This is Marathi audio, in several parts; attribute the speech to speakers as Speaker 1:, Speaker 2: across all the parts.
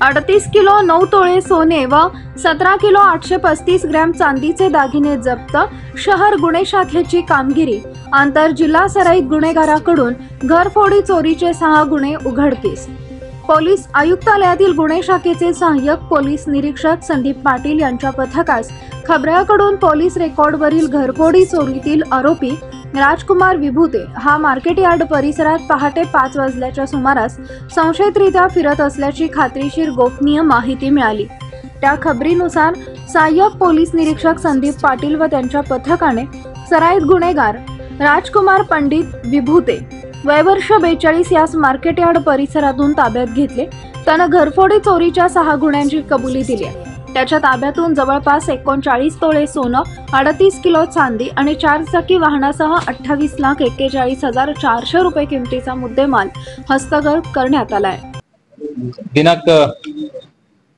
Speaker 1: 38 किलो 9 तोळे सोने व 17 किलो 835 ग्रॅम चांदीचे दागिने जप्त। शहर गुन्हे शाखेची कामगिरी। आंतर जिल्हा सराईत गुन्हेगाराकडून घरफोडी चोरीचे 6 गुन्हे उघडकीस। पोलीस आयुक्तालयातील गुन्हे शाखेचे सहाय्यक पोलीस निरीक्षक संदीप पाटील यांच्या पथकास खबऱ्याकडून पोलीस रेकॉर्डवरील घरफोडी चोरीतील आरोपी राजकुमार विभूते हा मार्केट यार्ड परिसरात पहाटे 5 वाजल्याच्या सुमारास संशयितरित्या फिरत असल्याची खात्रीशीर गोपनीय माहिती मिळाली। त्या खबरीनुसार सहाय्यक पोलीस निरीक्षक संदीप पाटील व त्यांच्या पथकाने सराईत गुन्हेगार राजकुमार पंडित विभूते वय वर्ष 42 यास मार्केट यार्ड परिसरातून ताब्यात घेतले। त्यानं घरफोडी चोरीच्या 6 गुन्ह्यांची कबुली दिली आहे। त्याच्या ताब्यातून जवळपास 39 तोळे सोनं, 38 किलो चांदी आणि 4 चाकी वाहनासह 28,41,400 रुपये किमतीचा मुद्देमाल हस्तगत करण्यात आला आहे।
Speaker 2: दिनांक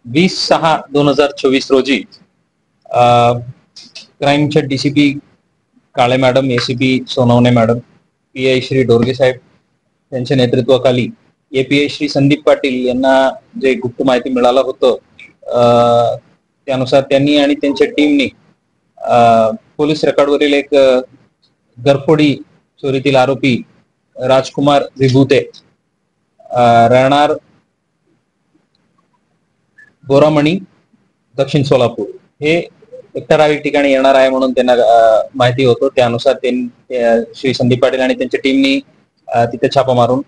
Speaker 2: 20/6/2024 रोजी क्राईमचे DCP Kale madam, ACP Sonawane madam, PI Shri Dorge साहेब यांच्या नेतृत्वाखाली एपीआय श्री संदीप पाटील यांना जे गुप्त माहिती मिळालं होतं त्यानुसार त्यांनी आणि त्यांच्या टीमने पोलीस रेकॉर्डवरील एक घरफोडी चोरीतील आरोपी राजकुमार विभूते राहणार बोरामणी, दक्षिण सोलापूर हे एक ठराविक ठिकाणी येणार आहे म्हणून त्यांना माहिती होतं। त्यानुसार श्री संदीप पाटील आणि त्यांच्या टीमनी तिथे छापा मारून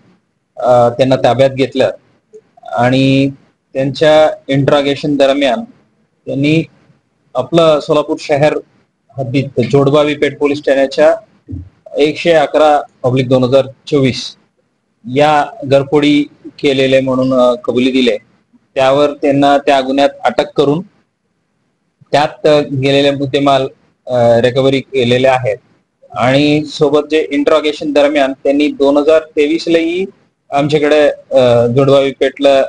Speaker 2: त्यांना ताब्यात घेतलं आणि त्यांच्या इंट्रॉगेशन दरम्यान त्यांनी आपलं सोलापूर शहर हद्दीत जोडबावी पेठ पोलीस ठाण्याच्या 111/2024 या घरफोडी केलेले म्हणून कबुली दिले। त्यावर त्यांना त्या गुन्ह्यात अटक करून त्यात गेलेले मुद्देमाल रिकव्हरी केलेले आहेत आणि सोबत जे इंट्रॉगेशन दरम्यान त्यांनी 2023 लाही आमच्याकडे जोडबावी पेठला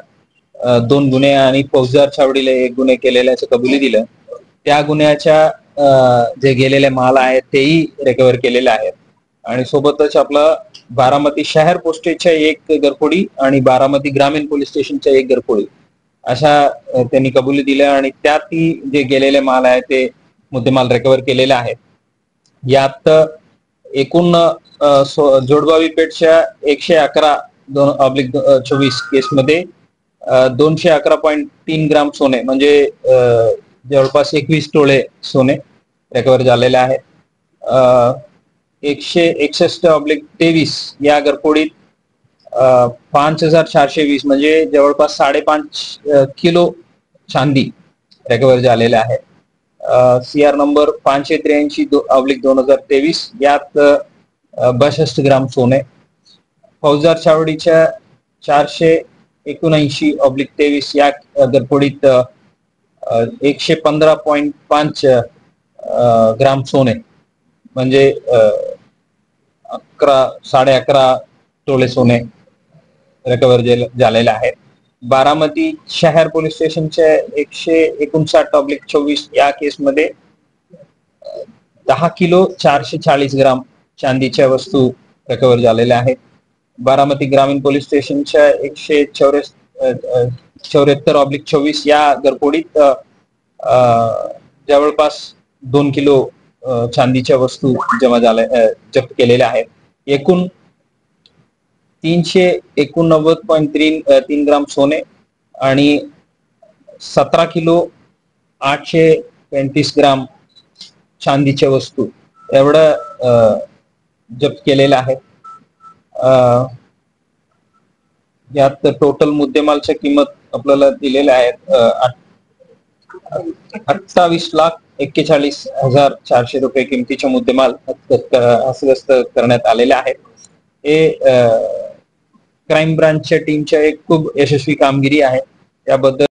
Speaker 2: 2 गुन्हे आणि फौजदार छावडीला 1 गुन्हे केलेल्याचं कबुली दिलं। त्या गुन्ह्याच्या जे गेलेले माल आहेत तेही रिकव्हर केलेले आहेत आणि सोबतच आपलं बारामती शहर पोस्टेजच्या 1 घरफोडी आणि बारामती ग्रामीण पोलीस स्टेशनच्या 1 घरफोडी अशा त्यांनी कबुली दिल्या आणि त्यातही जे गेलेले माल आहे ते मुद्देमाल रिकव्हर केलेले आहेत। यात एकूण जोडबावी पेठच्या 111/2024 केसमध्ये 211.3 ग्राम सोने म्हणजे जवळपास 21 तोळे सोने रिकव्हर झालेले आहेत। 161/23 या घरफोडीत 5,420 म्हणजे जवळपास 5.5 किलो चांदी रिकव्हर झालेले आहे। CR नंबर 583/2023 यात 62 ग्राम सोने। फौजदार छावडीच्या 479/23 या घरफोडीत 115.5 ग्राम सोने म्हणजे 11.5 तोळे सोने रिकव्हर झालेले आहेत। बारामती शहर पोलीस स्टेशनच्या 159/24 या केसमध्ये 10 किलो 440 ग्राम चांदीच्या वस्तू रिकव्हर झालेल्या आहेत। बारामती ग्रामीण पोलीस स्टेशनच्या 174/24 या घरफोडीत जवळपास 2 किलो चांदीच्या वस्तू जप्त केलेल्या आहेत। एकूण 389.3 ग्राम सोने आणि 17 किलो 835 ग्राम चांदीच्या वस्तू एवढं जप्त केलेलं आहे। यात टोटल मुद्देमालच्या किंमत आपल्याला दिलेल्या आहेत 28,41,400 रुपये किमतीचे मुद्देमाल हस्तगत करण्यात आलेले आहेत। हे क्राईम ब्रांचच्या टीमच्या एक खूप यशस्वी कामगिरी आहे। त्याबद्दल